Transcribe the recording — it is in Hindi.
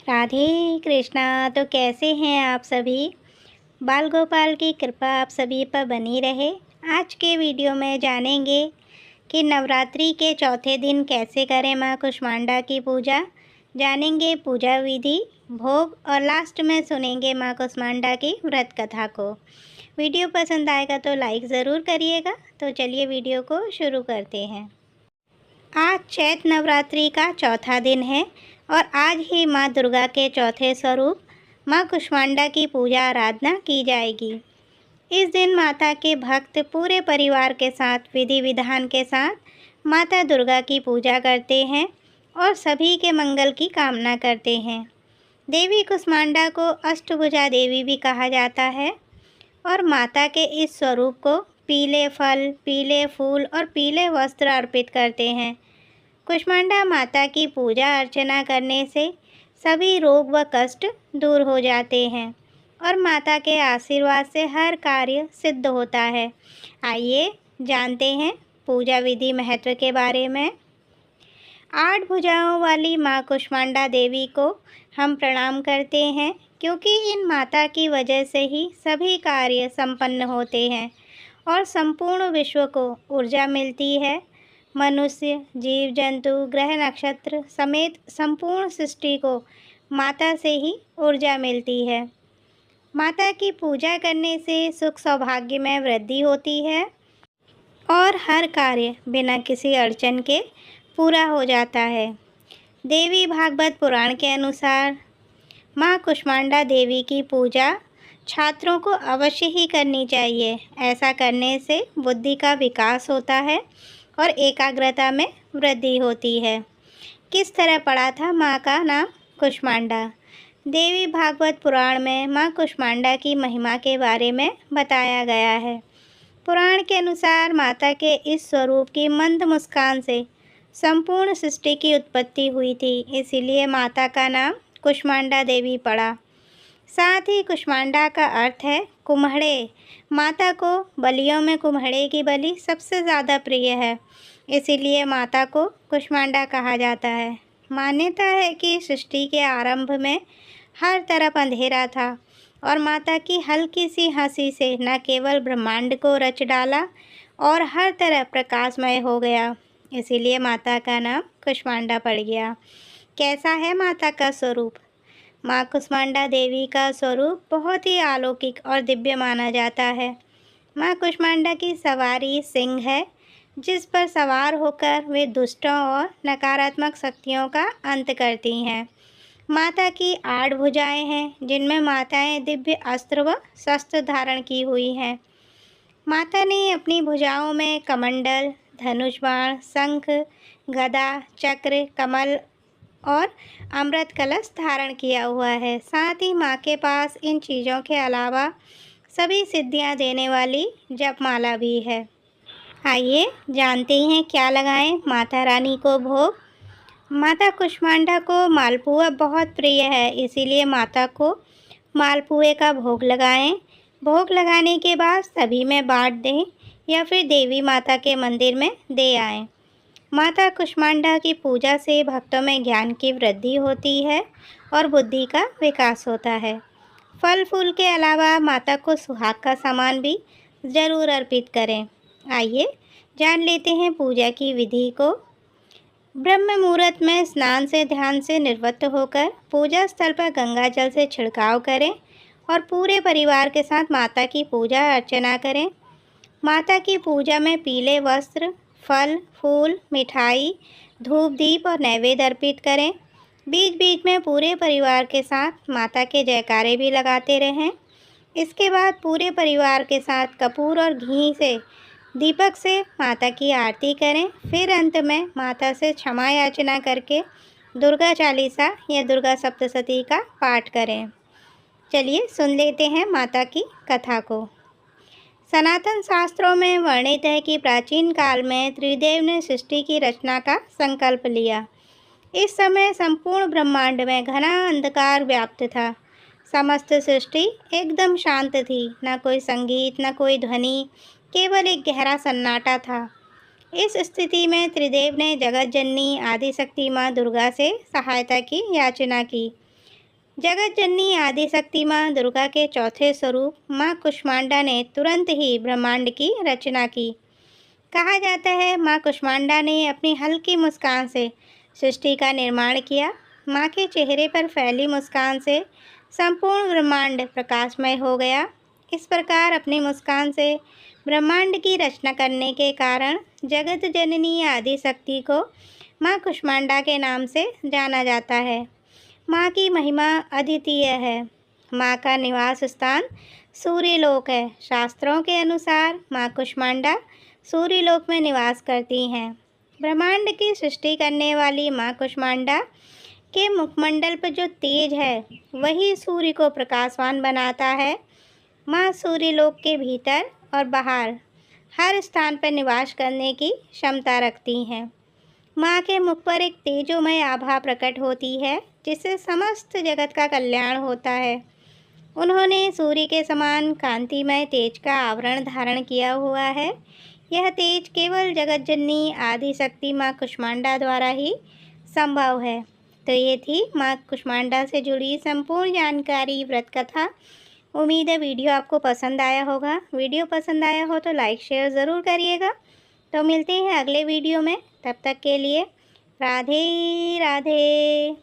राधे कृष्णा। तो कैसे हैं आप सभी। बाल गोपाल की कृपा आप सभी पर बनी रहे। आज के वीडियो में जानेंगे कि नवरात्रि के चौथे दिन कैसे करें माँ कुष्मांडा की पूजा। जानेंगे पूजा विधि, भोग और लास्ट में सुनेंगे माँ कुष्मांडा की व्रत कथा को। वीडियो पसंद आएगा तो लाइक ज़रूर करिएगा। तो चलिए वीडियो को शुरू करते हैं। आज चैत्र नवरात्रि का चौथा दिन है और आज ही माँ दुर्गा के चौथे स्वरूप माँ कुष्मांडा की पूजा आराधना की जाएगी। इस दिन माता के भक्त पूरे परिवार के साथ विधि विधान के साथ माता दुर्गा की पूजा करते हैं और सभी के मंगल की कामना करते हैं। देवी कुष्मांडा को अष्टभुजा देवी भी कहा जाता है और माता के इस स्वरूप को पीले फल, पीले फूल और पीले वस्त्र अर्पित करते हैं। कुष्मांडा माता की पूजा अर्चना करने से सभी रोग व कष्ट दूर हो जाते हैं और माता के आशीर्वाद से हर कार्य सिद्ध होता है। आइए जानते हैं पूजा विधि महत्व के बारे में। 8 भुजाओं वाली माँ कुष्मांडा देवी को हम प्रणाम करते हैं क्योंकि इन माता की वजह से ही सभी कार्य संपन्न होते हैं और संपूर्ण विश्व को ऊर्जा मिलती है। मनुष्य, जीव जंतु, ग्रह नक्षत्र समेत संपूर्ण सृष्टि को माता से ही ऊर्जा मिलती है। माता की पूजा करने से सुख सौभाग्य में वृद्धि होती है और हर कार्य बिना किसी अड़चन के पूरा हो जाता है। देवी भागवत पुराण के अनुसार माँ कुष्मांडा देवी की पूजा छात्रों को अवश्य ही करनी चाहिए। ऐसा करने से बुद्धि का विकास होता है और एकाग्रता में वृद्धि होती है। किस तरह पड़ा था माँ का नाम कुष्मांडा। देवी भागवत पुराण में माँ कुष्मांडा की महिमा के बारे में बताया गया है। पुराण के अनुसार माता के इस स्वरूप की मंद मुस्कान से संपूर्ण सृष्टि की उत्पत्ति हुई थी, इसीलिए माता का नाम कुष्मांडा देवी पड़ा। साथ ही कुष्मांडा का अर्थ है कुम्हड़े। माता को बलियों में कुम्हड़े की बलि सबसे ज़्यादा प्रिय है, इसीलिए माता को कुष्मांडा कहा जाता है। मान्यता है कि सृष्टि के आरंभ में हर तरफ अंधेरा था और माता की हल्की सी हंसी से न केवल ब्रह्मांड को रच डाला और हर तरफ प्रकाशमय हो गया, इसीलिए माता का नाम कुष्मांडा पड़ गया। कैसा है माता का स्वरूप। माँ कुष्मांडा देवी का स्वरूप बहुत ही अलौकिक और दिव्य माना जाता है। माँ कुष्मांडा की सवारी सिंह है, जिस पर सवार होकर वे दुष्टों और नकारात्मक शक्तियों का अंत करती हैं। माता की 8 भुजाएं हैं, जिनमें माताएं दिव्य अस्त्र व शस्त्र धारण की हुई हैं। माता ने अपनी भुजाओं में कमंडल, धनुष बाण, शंख, गदा, चक्र, कमल और अमृत कलश धारण किया हुआ है। साथ ही माँ के पास इन चीज़ों के अलावा सभी सिद्धियाँ देने वाली जपमाला भी है। आइए जानते हैं क्या लगाएं माता रानी को भोग। माता कुष्मांडा को मालपुआ बहुत प्रिय है, इसीलिए माता को मालपुए का भोग लगाएं। भोग लगाने के बाद सभी में बांट दें या फिर देवी माता के मंदिर में दे आएं। माता कुष्मांडा की पूजा से भक्तों में ज्ञान की वृद्धि होती है और बुद्धि का विकास होता है। फल फूल के अलावा माता को सुहाग का सामान भी ज़रूर अर्पित करें। आइए जान लेते हैं पूजा की विधि को। ब्रह्म मुहूर्त में स्नान से ध्यान से निवृत्त होकर पूजा स्थल पर गंगा जल से छिड़काव करें और पूरे परिवार के साथ माता की पूजा अर्चना करें। माता की पूजा में पीले वस्त्र, फल फूल, मिठाई, धूप दीप और नैवेद्य अर्पित करें। बीच बीच में पूरे परिवार के साथ माता के जयकारे भी लगाते रहें। इसके बाद पूरे परिवार के साथ कपूर और घी से दीपक से माता की आरती करें। फिर अंत में माता से क्षमा याचना करके दुर्गा चालीसा या दुर्गा सप्तशती का पाठ करें। चलिए सुन लेते हैं माता की कथा को। सनातन शास्त्रों में वर्णित है कि प्राचीन काल में त्रिदेव ने सृष्टि की रचना का संकल्प लिया। इस समय संपूर्ण ब्रह्मांड में घना अंधकार व्याप्त था। समस्त सृष्टि एकदम शांत थी, न कोई संगीत, न कोई ध्वनि, केवल एक गहरा सन्नाटा था। इस स्थिति में त्रिदेव ने जगत जननी आदिशक्ति माँ दुर्गा से सहायता की याचना की। जगत जननी आदिशक्ति माँ दुर्गा के चौथे स्वरूप माँ कुष्मांडा ने तुरंत ही ब्रह्मांड की रचना की। कहा जाता है माँ कुष्मांडा ने अपनी हल्की मुस्कान से सृष्टि का निर्माण किया। माँ के चेहरे पर फैली मुस्कान से संपूर्ण ब्रह्मांड प्रकाशमय हो गया। इस प्रकार अपनी मुस्कान से ब्रह्मांड की रचना करने के कारण जगत जननी आदिशक्ति को माँ कुष्मांडा के नाम से जाना जाता है। माँ की महिमा अद्वितीय है। माँ का निवास स्थान सूर्यलोक है। शास्त्रों के अनुसार माँ कुष्मांडा सूर्यलोक में निवास करती हैं। ब्रह्मांड की सृष्टि करने वाली माँ कुष्मांडा के मुखमंडल पर जो तेज है वही सूर्य को प्रकाशवान बनाता है। माँ सूर्यलोक के भीतर और बाहर हर स्थान पर निवास करने की क्षमता रखती हैं। माँ के मुख पर एक तेजोमय आभा प्रकट होती है जिससे समस्त जगत का कल्याण होता है। उन्होंने सूर्य के समान कांतिमय तेज का आवरण धारण किया हुआ है। यह तेज केवल जगत जननी आदिशक्ति माँ कुष्मांडा द्वारा ही संभव है। तो ये थी माँ कुष्मांडा से जुड़ी संपूर्ण जानकारी, व्रत कथा। उम्मीद है वीडियो आपको पसंद आया होगा। वीडियो पसंद आया हो तो लाइक शेयर ज़रूर करिएगा। तो मिलते हैं अगले वीडियो में, तब तक के लिए राधे राधे।